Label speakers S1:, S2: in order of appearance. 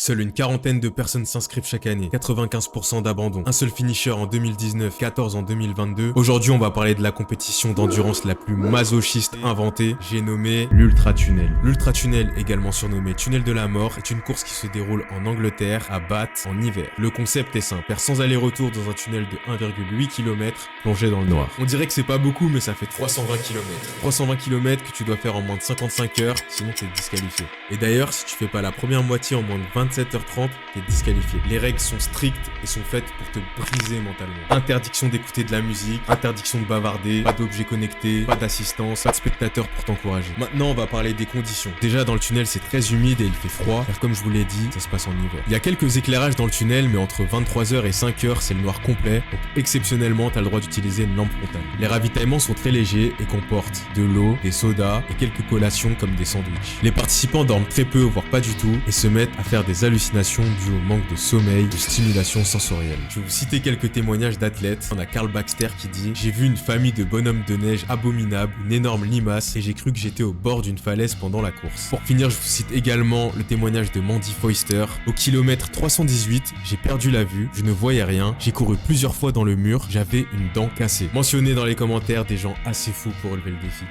S1: Seule une quarantaine de personnes s'inscrivent chaque année, 95% d'abandon. Un seul finisher en 2019, 14 en 2022. Aujourd'hui, on va parler de la compétition d'endurance la plus masochiste inventée. J'ai nommé l'Ultra Tunnel. L'Ultra Tunnel, également surnommé Tunnel de la Mort, est une course qui se déroule en Angleterre, à Bath, en hiver. Le concept est simple, faire 100 allers-retours dans un tunnel de 1,8 km plongé dans le noir. On dirait que c'est pas beaucoup, mais ça fait 320 km. 320 km que tu dois faire en moins de 55 heures, sinon t'es disqualifié. Et d'ailleurs, si tu fais pas la première moitié en moins de 27h30, t'es disqualifié. Les règles sont strictes et sont faites pour te briser mentalement. Interdiction d'écouter de la musique, interdiction de bavarder, pas d'objets connectés, pas d'assistance, pas de spectateurs pour t'encourager. Maintenant, on va parler des conditions. Déjà, dans le tunnel, c'est très humide et il fait froid, car comme je vous l'ai dit, ça se passe en hiver. Il y a quelques éclairages dans le tunnel, mais entre 23h et 5h, c'est le noir complet, donc exceptionnellement, t'as le droit d'utiliser une lampe frontale. Les ravitaillements sont très légers et comportent de l'eau, des sodas et quelques collations comme des sandwichs. Les participants dorment très peu, voire pas du tout, et se mettent à faire des hallucinations dues au manque de sommeil, de stimulation sensorielle. Je vais vous citer quelques témoignages d'athlètes. On a Karl Baxter qui dit: j'ai vu une famille de bonhommes de neige abominables, une énorme limace, et j'ai cru que j'étais au bord d'une falaise pendant la course. Pour finir, je vous cite également le témoignage de Mandy Foister. Au kilomètre 318, j'ai perdu la vue, je ne voyais rien, j'ai couru plusieurs fois dans le mur, j'avais une dent cassée. Mentionnez dans les commentaires des gens assez fous pour relever le défi.